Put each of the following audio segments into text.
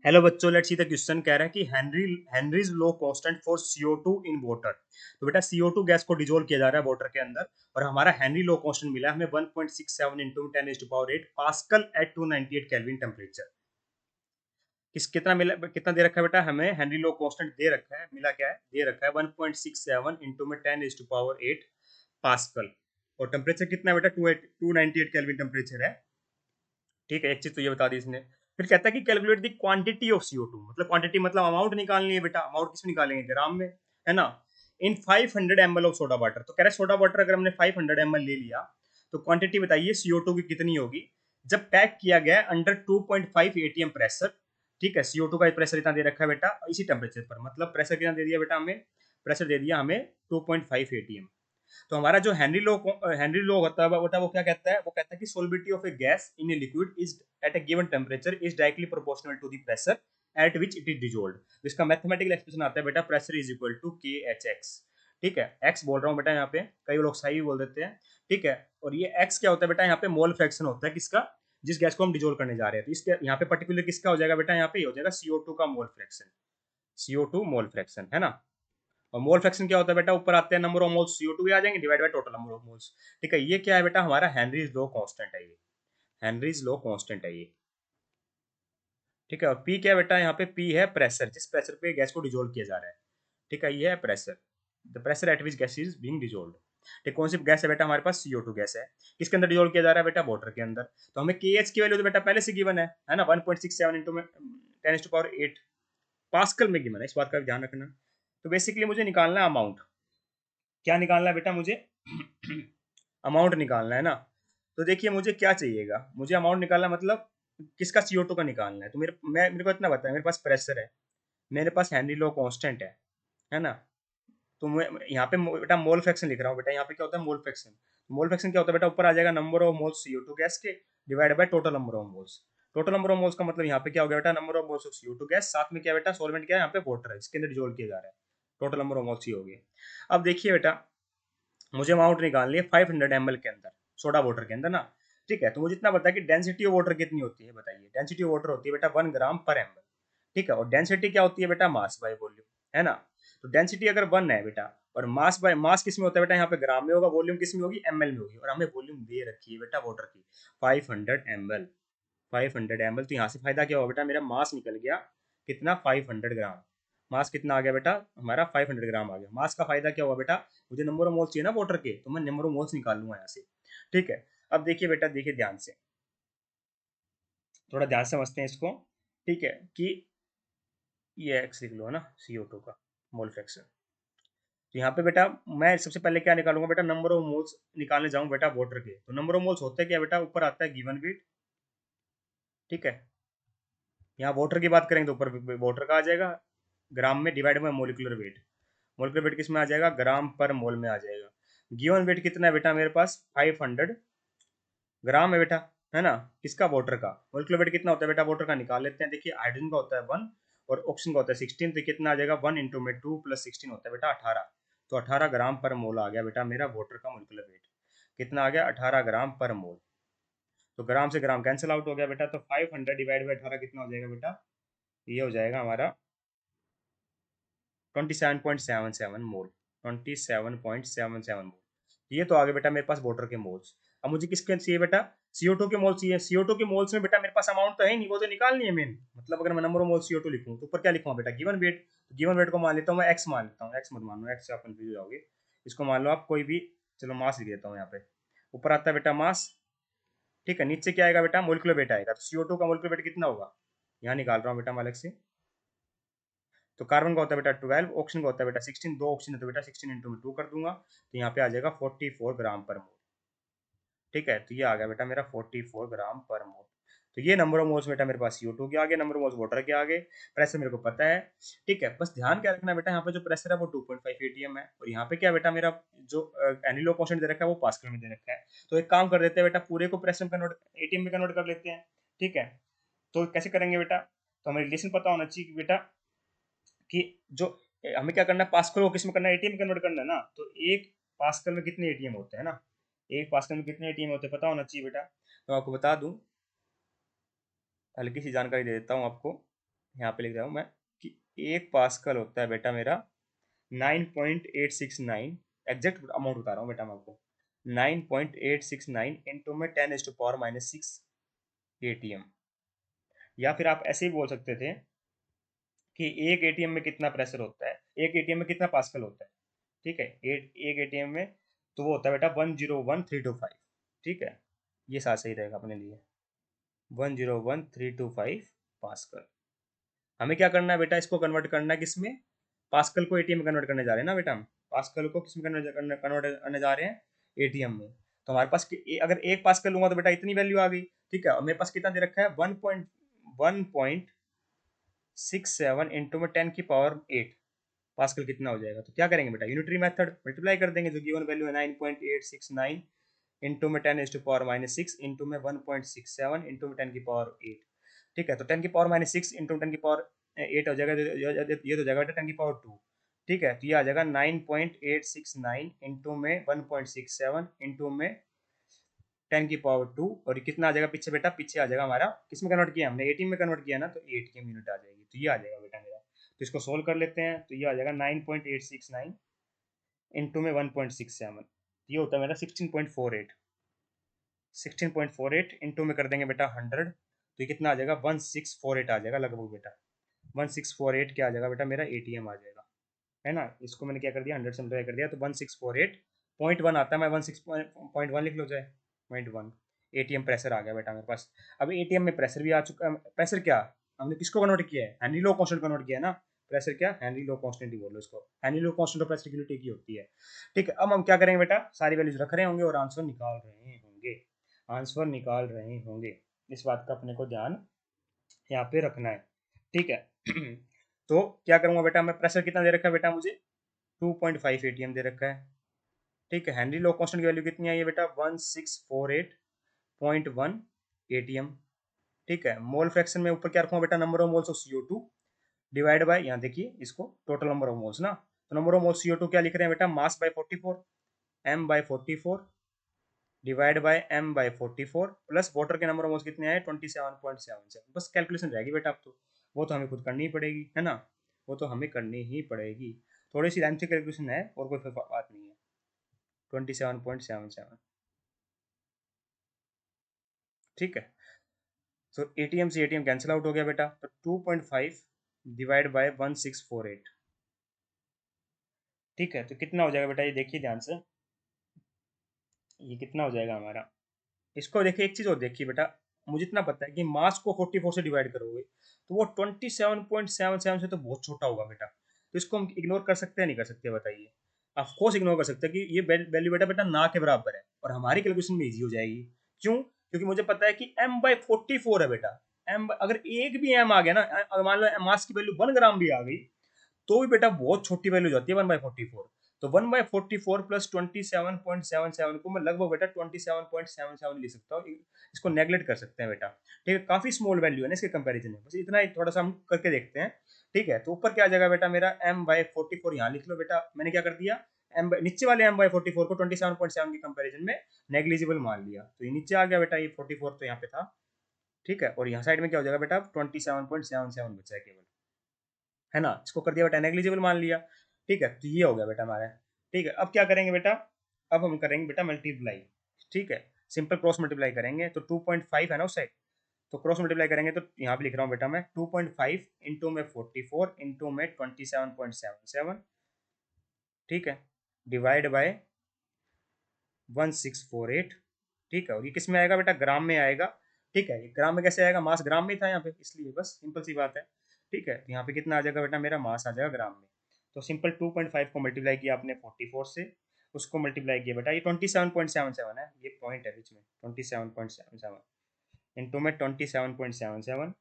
Hello बच्चों, let's see the question. कह रहा है कि Henry's law constant for CO2 in water. तो बेटा CO2 गैस को डिजोल्व किया जा रहा है वाटर के अंदर और हमारा हेनरी लो कांस्टेंट मिला है हमें 1.67 into 10⁸ pascal at 298 kelvin temperature. कितना मिला, कितना दे रखा है बेटा हमें? हेनरी लो कांस्टेंट दे रखा है, मिला क्या है? दे रखा है 1.67 इंटू में 10⁸ पास्कल और टेम्परेचर कितना है बेटा? 298 केल्विन टेम्परेचर है। ठीक है, एक चीज तो ये बता दी इसने। फिर कहता है कि calculate the quantity of CO2, मतलब क्वांटिटी मतलब अमाउंट निकालनी है बेटा। अमाउंट किसमें निकालेंगे? ग्राम में, है ना। इन 500 ml ऑफ सोडा वाटर। तो कह रहा है सोडा वाटर अगर हमने 500 ml ले लिया तो क्वांटिटी बताइए CO2 की कितनी होगी जब पैक किया गया अंडर 2.5 ATM प्रेशर। ठीक है, CO2 का प्रेशर इतना दे रखा है बेटा इसी टेम्परेचर पर, मतलब प्रेशर कितना दे दिया बेटा हमें? प्रेशर दे दिया हमें 2.5 ATM। तो हमारा जो हेनरी लो होता है बेटा, वो क्या कहता है? वो कहता है कि solubility of a gas in a liquid is at a given temperature is directly proportional to the pressure at which it is dissolved. इसका मैथमेटिकल एक्सप्रेशन आता है बेटा pressure is equal to KHX। ठीक है, एक्स बोल रहा हूँ बेटा यहाँ पे, कई लोग सही भी बोल देते हैं। ठीक है, और ये एक्स क्या होता है बेटा? यहाँ पे मोल फ्रैक्शन होता है किसका? जिस गैस को हम डिजोल्व करने जा रहे हैं। तो इसके यहाँ पे पर्टिकुलर किसका हो जाएगा बेटा? यहाँ पे हो जाएगा CO2 का mole fraction. CO2 mole fraction, है ना। और मोल फ्रैक्शन क्या होता है बेटा? ऊपर आते हैं नंबर ऑफ मोल्स CO2 आ जाएंगे divide by total number of moles. ठीक है, ये क्या है बेटा? हमारा हेनरीज लो कांस्टेंट है ये। हेनरीज लो कांस्टेंट है ये। ठीक है, और पी क्या है बेटा? यहाँ पे पी है प्रेशर, जिस प्रेशर पे गैस को डिजोल्व किया जा रहा है। ठीक है, ये है pressure, the pressure at which gas is being dissolved. ठीक, कौन सी गैस है बेटा? हमारे पास CO2 गैस है। किसके अंदर डिजोल्व किया जा रहा है बेटा? वाटर के अंदर। तो हमें KH की वैल्यू तो बेटा पहले से गिवन है ना। 1.67 इंटू में 10⁸ पास्कल में गिवन है, इस बात का ध्यान रखना। तो बेसिकली मुझे निकालना है अमाउंट। क्या निकालना है बेटा मुझे? अमाउंट निकालना है ना। तो देखिए मुझे क्या चाहिएगा, मुझे अमाउंट निकालना मतलब किसका? CO2 का निकालना है। तो मेरे को इतना पता है, मेरे पास प्रेशर है, मेरे पास हेनरी लो कांस्टेंट है ना। तो मैं यहाँ पे बेटा मोल फ्रैक्शन लिख रहा हूँ बेटा। यहाँ पे क्या होता है? Mole fraction. मोल फ्रैक्शन क्या होता है बेटा? ऊपर आ जाएगा number of moles CO2 gas के divide by total number of moles. Total number of moles का मतलब यहाँ पे क्या हो गया बेटा? Number of moles of CO2 gas, साथ में क्या बेटा? सॉल्वेंट क्या है यहाँ पे? वाटर है, इसके अंदर डिजोल्व किया जा रहा है। टोटल नंबर ऑफ मोल्स ही हो गए। अब देखिए बेटा, मुझे अमाउंट निकालनी है 500 ml के अंदर, सोडा वाटर के अंदर ना। ठीक है, तो मुझे इतना पता है कि डेंसिटी ऑफ वाटर कितनी होती है, बताइए। डेंसिटी ऑफ वाटर होती है बेटा 1 ग्राम पर ml। ठीक है, और डेंसिटी क्या होती है बेटा? मास बाय वॉल्यूम, है ना। तो डेंसिटी अगर 1 है बेटा और मास बाय मास किस में होता है बेटा? यहाँ पे ग्राम में होगा। वॉल्यूम किस में होगी? ml में होगी। और हमें वॉल्यूम दे रखी है बेटा वाटर की 500 ml। 500 ml, तो यहाँ से फायदा क्या होगा बेटा? मेरा मास निकल गया कितना? 500 ग्राम। मास कितना आ गया बेटा? हमारा 500 ग्राम आ गया। मास का फायदा क्या हुआ बेटा? मुझे नंबर ऑफ मोल्स चाहिए ना वाटर के, तो मैं नंबर ऑफ मोल्स निकाल लूंगा यहाँ से। ठीक है, अब देखिए बेटा, देखिए ध्यान से, थोड़ा ध्यान से समझते हैं इसको। ठीक है, कि ये एक्स लिख लो है ना, CO2 का मोल फ्रैक्शन। तो यहाँ पे बेटा मैं सबसे पहले क्या निकालूंगा बेटा? नंबर ऑफ मोल्स निकालने जाऊँ बेटा वाटर के। तो नंबर ऑफ मोल्स होते हैं क्या बेटा? ऊपर आता है गिवन वेट। ठीक है, यहाँ वाटर की बात करेंगे तो ऊपर वाटर का आ जाएगा ग्राम में divide by molecular weight. Molecular weight किस में आ जाएगा? ग्राम पर मोल में आ जाएगा। गिवन वेट कितना है बेटा मेरे पास? 500 ग्राम है बेटा, है ना। किसका? वाटर का। मोलिकुलर वेट कितना होता है बेटा वाटर का? निकाल लेते हैं। देखिए हाइड्रोजन का होता है 1 और ऑक्सीजन का होता है 16। तो कितना आ जाएगा? 1 इंटू में 2 प्लस 16 होता है बेटा 18। तो 18 ग्राम पर मोल आ गया बेटा मेरा वाटर का मोलिकुलर वेट। कितना आ गया? 18 ग्राम पर मोल। तो ग्राम से ग्राम कैंसिल आउट हो गया बेटा। तो 500 डिवाइड बाई 18 कितना हो जाएगा बेटा? ये हो जाएगा हमारा 27.77 मोल। 27.77 मोल। ये तो आगे बेटा मेरे पास वाटर के मोल्स। अब मुझे किसके चाहिए बेटा? CO2 के मोल्स चाहिए। CO2 के मोल्स में बेटा मेरे पास अमाउंट तो है नहीं, वो तो निकालनी है मेन। मतलब अगर मैं नंबर ऑफ मोल CO2 लिखूं तो ऊपर क्या लिखूंगा बेटा? Given weight. तो गिवन वेट को मान लेता हूँ मैं x मान लेता हूँ। x मत मान लो, x से आप कंफ्यूज हो जाओगे। इसको मान लो आप कोई भी, चलो मास लिख देता हूँ यहाँ पे। ऊपर आता है बेटा मास। ठीक है, नीचे क्या आएगा बेटा? मोलिकुलर वेट आएगा। तो CO2 का मोलिकुलर वेट कितना होगा? यहाँ निकाल रहा हूँ बेटा मैं अलग से। तो कार्बन का होता है बेटा 12, ऑक्सीजन का होता है बेटा 16। दो ऑक्सीजन है तो बेटा 16 इंटू में 2 कर दूंगा। तो यहाँ पे आ जाएगा 44 ग्राम पर मोल। ठीक है, तो ये आ गया बेटा मेरा 44 ग्राम पर मोल। तो ये नंबर ऑफ मोल्स बेटा मेरे पास CO2 के आगे, नंबर ऑफ मोल्स वाटर के आगे। प्रेशर मेरे को पता है। ठीक है, बस ध्यान क्या रखना बेटा, यहाँ पे जो प्रेशर है वो 2.5 ATM है और यहाँ पे क्या बेटा मेरा जो एनिलो कांस्टेंट दे रखा है वो पास्कल में दे रखा है। तो एक काम कर देते हैं बेटा, पूरे को प्रेशर में कन्वर्ट, ATM में कन्वर्ट कर लेते हैं। ठीक है, तो कैसे करेंगे बेटा? तो हमें रिलेशन पता होना चाहिए कि बेटा कि जो हमें क्या करना है, पास्कल को किस में करना है? एटीएम कन्वर्ट करना है ना। तो एक पास्कल में कितने एटीएम होते हैं ना, एक पास्कल में कितने एटीएम होते हैं पता होना चाहिए बेटा। तो आपको बता दूं, हल्की सी जानकारी दे देता हूँ आपको। यहाँ पे लिख रहा हूँ मैं कि 1 पास्कल होता है बेटा मेरा 9.869, एग्जैक्ट अमाउंट बता रहा हूँ बेटा मैं आपको, 9.869 इंटू में 10⁻⁻6 एटीएम। या फिर आप ऐसे ही बोल सकते थे कि एक एटीएम में कितना प्रेशर होता है, एक एटीएम में कितना पास्कल होता है। ठीक है, एक एटीएम में तो वो होता है बेटा 101,325। ठीक है, ये साथ सही रहेगा अपने लिए, 101,325 पास्कल। हमें क्या करना है बेटा, इसको कन्वर्ट करना है किसमें, पास्कल को एटीएम में कन्वर्ट करने जा रहे हैं ना बेटा हम, पास्कल को किसमें कन्वर्ट करने जा रहे हैं, एटीएम में। तो हमारे पास अगर 1 पास्कल लूंगा तो बेटा इतनी वैल्यू आ गई। ठीक है, और मेरे पास कितना दे रखा है, 1.67 इंटू में 10⁸ पास्कल कितना हो जाएगा। तो क्या करेंगे बेटा, यूनिटरी मेथड मल्टीप्लाई कर देंगे, जो गिवन वैल्यू है 9.869 इंटू में 10⁻⁻6 इंटू में 1.67 इंटू में 10⁸8। ठीक है, तो 10⁻⁻6 इंटू 10⁸8 हो जाएगा, ये तो जाएगा बेटा 10⁻²। ठीक है, तो ये आ जाएगा 9.869 इंटू में 1.67 इंटू में 10⁻², और ये कितना आ जाएगा पीछे बेटा, पीछे आ जाएगा हमारा, किसमें कन्वर्ट किया हमने, एटीएम में कन्वर्ट किया ना, तो एटीएम यूनिट आ जाएगी। तो ये आ जाएगा बेटा मेरा, तो इसको सोल्व कर लेते हैं। तो ये आ जाएगा 9.869 इंटू में 1.67, ये होता है मेरा 16.48। 16.48 इंटू में कर देंगे बेटा 100, तो ये कितना आ जाएगा, 1648 आ जाएगा लगभग बेटा। 1648 क्या आ जाएगा बेटा, मेरा एटीएम आ जाएगा, है ना। इसको मैंने क्या कर दिया, 100 से मल्टीप्लाई कर दिया, तो 1648.1 आता है। मैं 16.1 लिख लो चाहे, 0.1 एटीएम प्रेशर आ गया बेटा मेरे पास। अब एटीएम में प्रेशर भी आ चुका है। प्रेशर क्या, हमने किसको कन्वर्ट किया है, हेनरी लो कांस्टेंट कन्वर्ट किया है ना। प्रेशर क्या, हेनरी लो कांस्टेंट ही बोलो इसको, हेनरी लो कांस्टेंट और प्रेशर की यूनिट एक ही होती है। ठीक है, अब हम क्या करेंगे बेटा, सारी वैल्यूज रख रहे होंगे और आंसर निकाल रहे होंगे, आंसर निकाल रहे होंगे। इस बात का अपने को ध्यान यहाँ पे रखना है। ठीक है तो क्या करूंगा बेटा, मैं प्रेशर कितना दे रखा है बेटा मुझे, 2.5 एटीएम दे रखा है। ठीक है, हेनरी लो कांस्टेंट की वैल्यू कितनी आई है बेटा, 1648.1 एटीएम। ठीक है, मोल फ्रैक्शन में ऊपर क्या रखूंगा बेटा, number of moles of CO2 divide by, यहाँ देखिए इसको टोटल नंबर ऑफ मोल्स ना, तो नंबर ऑफ मोल्स CO2 क्या लिख रहे हैं बेटा, mass by 44, m/44 divide by m/44 plus water के नंबर ऑफ मोल्स कितने आए, 27.77। बस कैलकुलेशन रहेगी बेटा, अब तो वो तो हमें खुद करनी ही पड़ेगी, है ना, वो तो हमें करनी ही पड़ेगी। थोड़ी सी लाइन से कैलकुलेशन है और कोई बात नहीं है। 27.77। ठीक है, तो एटीएम से एटीएम कैंसिल आउट हो गया बेटा, तो 2.5 डिवाइड बाय 1648। ठीक है, तो कितना हो जाएगा बेटा, ये देखिए ध्यान से, ये कितना हो जाएगा हमारा। इसको देखिए, एक चीज और देखिए बेटा, मुझे इतना पता है कि मास को 44 से डिवाइड करोगे तो वो 27.77 से तो बहुत छोटा होगा बेटा। तो इसको हम इग्नोर कर सकते हैं, नहीं कर सकते, बताइए। ऑफ कोर्स इग्नोर कर सकते हैं कि ये वैल्यू बेटा बेटा ना के बराबर है, और हमारी कैलकुलेशन में इजी हो जाएगी। क्यों, क्योंकि मुझे पता है कि m/44 है बेटा। m अगर एक भी m आ गया ना, अगर मान लो मास की वैल्यू 1 ग्राम भी आ गई, तो भी बेटा बहुत छोटी वैल्यू जाती है 1/44। तो 1/44 प्लस 27.77 को मैं लगभग बेटा 27.77 लिख सकता हूँ। इसको नेगलेक्ट कर सकते हैं बेटा। ठीक है, काफी स्मॉल वैल्यू है ना इसके कंपैरिजन में, बस इतना ही थोड़ा सा हम करके देखते हैं। ठीक है, तो ऊपर क्या आ जाएगा बेटा मेरा, m/44 यहाँ लिख लो बेटा, मैंने क्या कर दिया, नीचे वाले m/44 को 27.7 के कंपैरिजन में नेग्लिजिबल मान लिया, तो ये नीचे आ गया बेटा, ये 44 तो यहाँ पे था। ठीक है, और यहाँ साइड में क्या हो जाएगा बेटा, 27.77 बचा है केवल, है ना, इसको कर दिया बेटा नेग्लिजिबल मान लिया। ठीक है, तो ये हो गया बेटा हमारा। ठीक है, अब क्या करेंगे बेटा, अब हम करेंगे बेटा मल्टीप्लाई। ठीक है, सिंपल क्रॉस मल्टीप्लाई करेंगे, तो 2.5 है ना उस साइड, तो क्रॉस मल्टीप्लाई करेंगे, तो यहाँ पे लिख रहा हूँ बेटा मैं 2.5 इंटू में 44 इंटू में 27.77। ठीक है, डिवाइड बाय 1648। ठीक है, और ये किस में आएगा बेटा, ग्राम में आएगा। ठीक है, ये ग्राम में कैसे आएगा, मास ग्राम में था यहाँ पे, इसलिए बस सिंपल सी बात है। ठीक है, यहाँ पे कितना आ जाएगा बेटा, मेरा मास आ जाएगा ग्राम में। तो सिंपल 2.5 को मल्टीप्लाई किया आपने 44 से, उसको मल्टीप्लाई किया बेटा, ये 27.77 है, ये पॉइंट है बीच में, 27.77 इंटू में 27.77,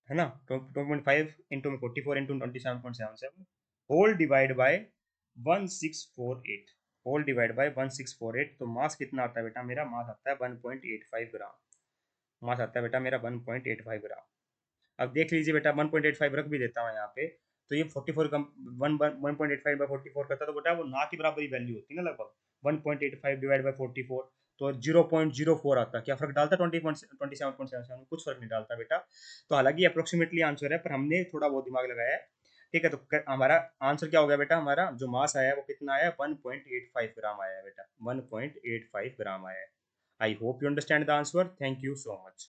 है ना, 2.5 इंटू में 44 into 27.77 whole divide by 1648, whole divide by 1648। तो मास कितना आता है बेटा, मेरा मास आता है 1.85 ग्राम, मास आता है बेटा मेरा 1.85 ग्राम। अब देख लीजिए बेटा, 1.85 रख भी देता हूँ यहाँ पे, तो ये 44 कम 1.85 बाई 44 करता, तो बेटा वो ना की बराबर ही वैल्यू होती है ना लगभग, 1.85 डिवाइड बाई 44, तो 0.04 आता। क्या फर्क डालता 27.77? कुछ फर्क नहीं डालता बेटा। तो हालांकि अप्रोक्सीमेटली आंसर है, पर हमने थोड़ा बहुत दिमाग लगाया है। ठीक है, तो हमारा आंसर क्या हो गया बेटा? हमारा जो मास आया है वो कितना आया? 1.85 ग्राम आया है बेटा, 1.85 ग्राम आया है। I hope you understand the answer. Thank you so much.